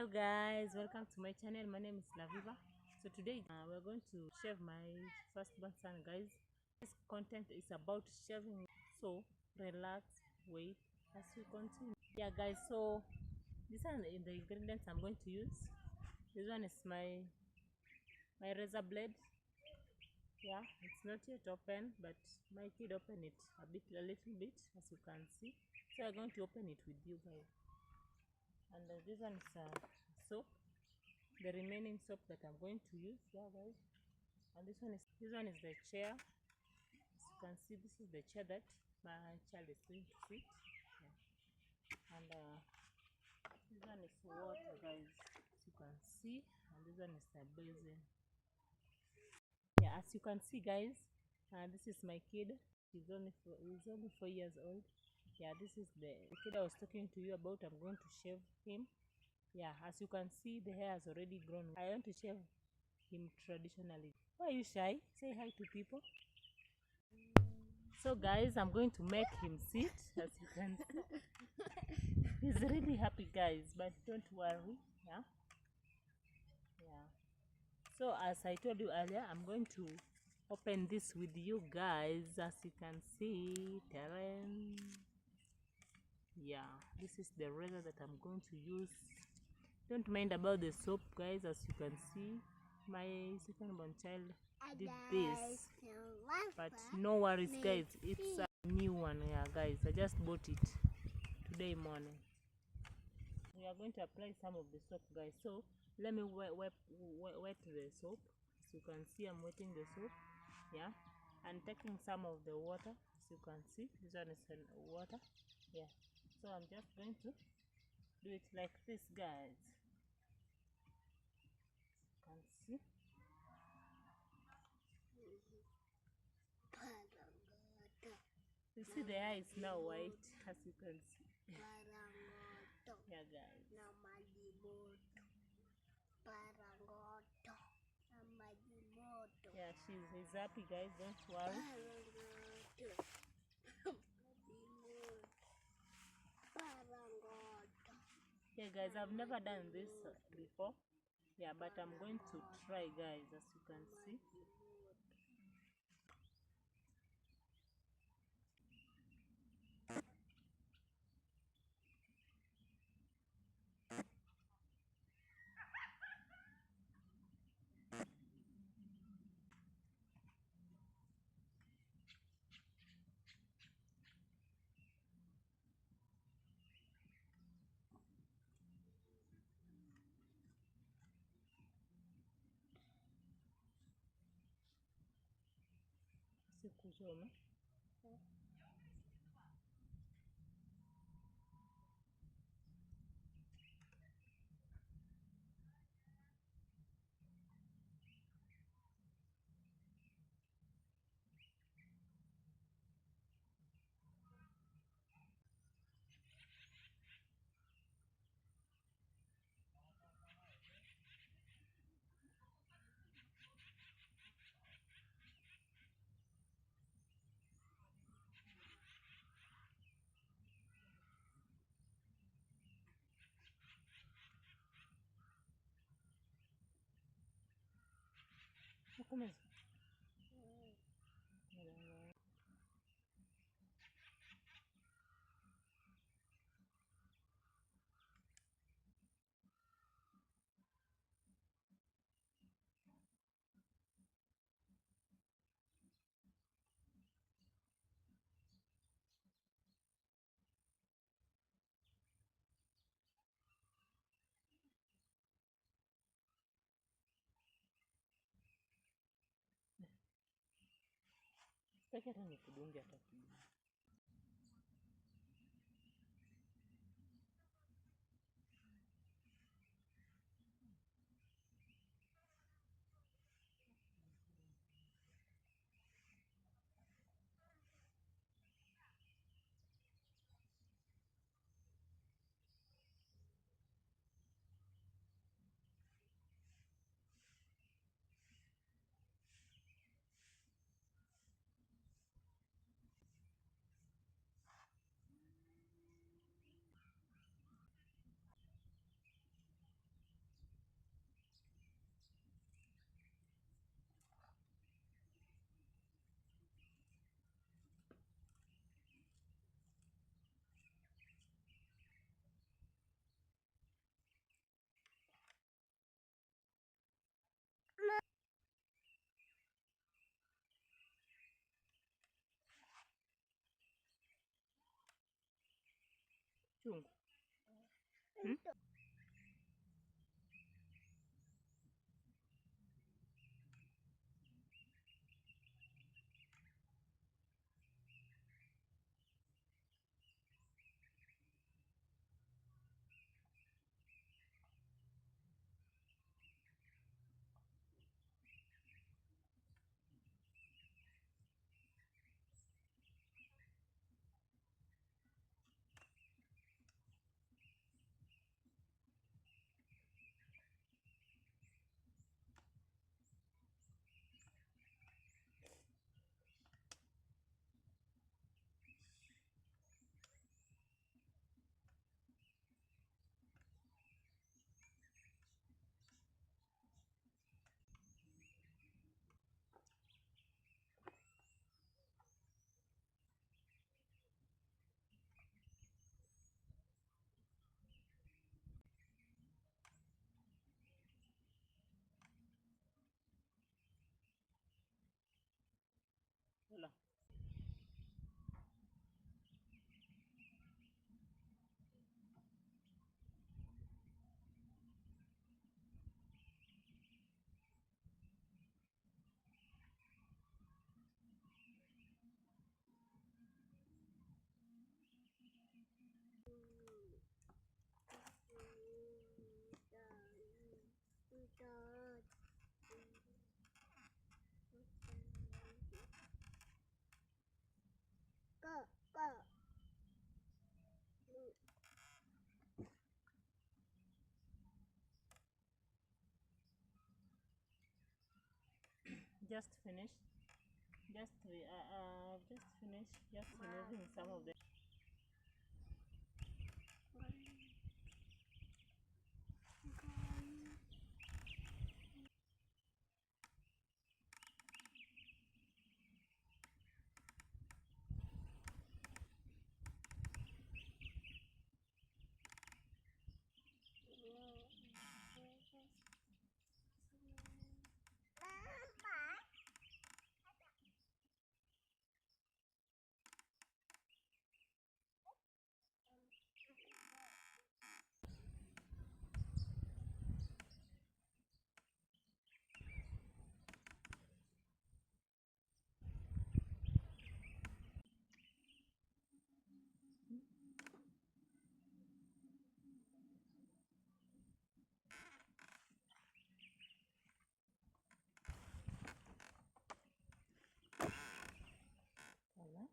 Hello guys, welcome to my channel. My name is Laviva. So today we're going to shave my firstborn son, guys. This content is about shaving, so relax, wait as we continue. Yeah guys, so these are the ingredients I'm going to use. This one is my razor blade. Yeah, it's not yet open, but my kid opened it a little bit, as you can see. So I'm going to open it with you guys. And this one is soap, the remaining soap that I'm going to use. Yeah guys, and this one is the chair. As you can see, this is the chair that my child is going to sit. Yeah. And this one is water, guys, as you can see, and this one is the basin. Yeah, as you can see guys, this is my kid. He's only 4 years old. Yeah, this is the kid I was talking to you about. I'm going to shave him. Yeah, as you can see, the hair has already grown. I want to shave him traditionally. Why are you shy? Say hi to people. So guys, I'm going to make him sit. As you can see, he's really happy guys, but don't worry. Yeah. So as I told you earlier, I'm going to open this with you guys. As you can see, terrain. Yeah, this is the razor that I'm going to use. Don't mind about the soap guys. As you can see, my second-born child did this, but no worries guys, it's a new one. Yeah guys, I just bought it today morning. We are going to apply some of the soap guys, so let me wet the soap. As you can see, I'm wetting the soap. Yeah, and taking some of the water. As you can see, this one is water. Yeah, so I'm just going to do it like this guys. You can see. You see the eye is now white, as you can see. Yeah guys. Yeah, he's happy guys, don't worry. Yeah guys, I've never done this before. Yeah, but I'm going to try guys, as you can see. Sikujoma. Sitaki hata nikudunge hata kidogo. chungu. Hmm? Hola. Just finished. Just finished. Just removing some of the. Hola.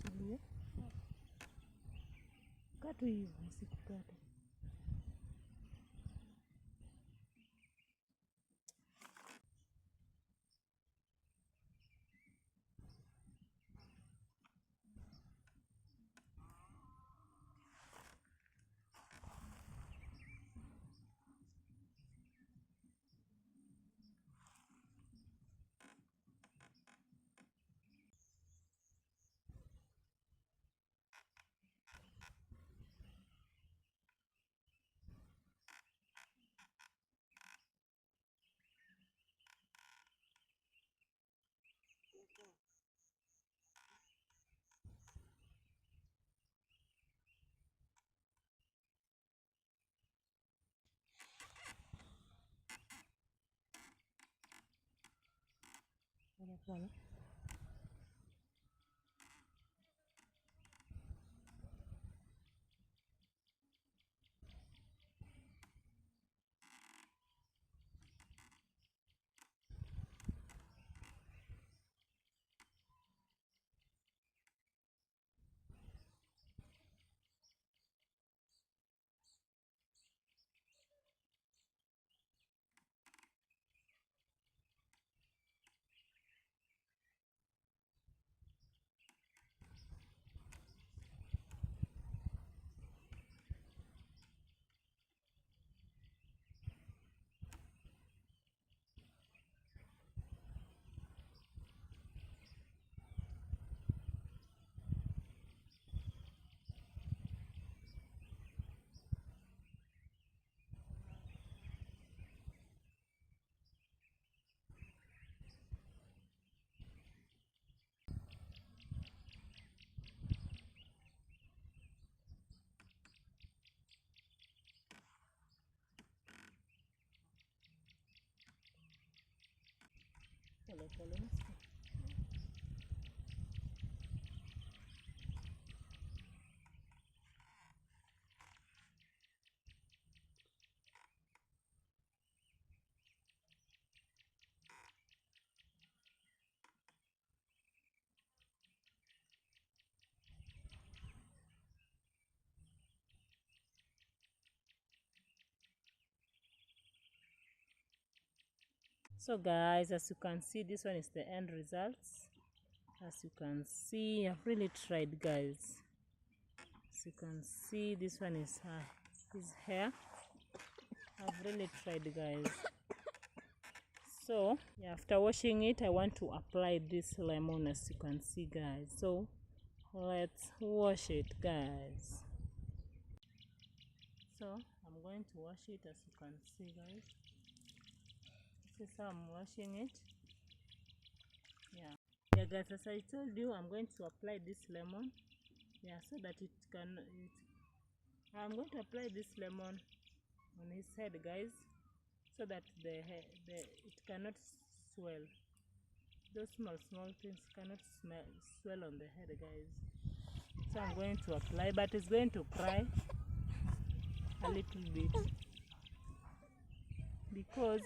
Sulie. Katu hivyo sikukata. Pole. So guys, as you can see, this one is the end results. As you can see, I've really tried, guys. As you can see, this one is his hair. I've really tried, guys. So yeah, after washing it, I want to apply this lemon, as you can see, guys. So let's wash it, guys. So I'm going to wash it, as you can see, guys. This is how I'm washing it. Yeah, guys, as I told you, I'm going to apply this lemon. Yeah, so that I'm going to apply this lemon on his head, guys, so that it cannot swell. Those small things cannot swell on the head, guys. So I'm going to apply, but it's going to cry a little bit because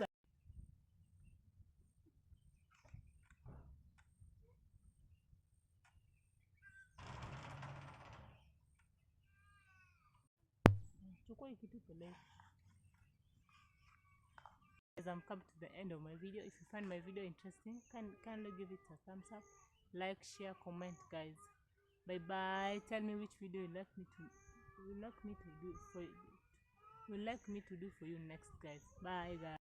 as I'm come to the end of my video. If you find my video interesting, kindly give it a thumbs up, like, share, comment, guys. Bye bye. Tell me which video you like me to do for you next, guys. Bye, guys.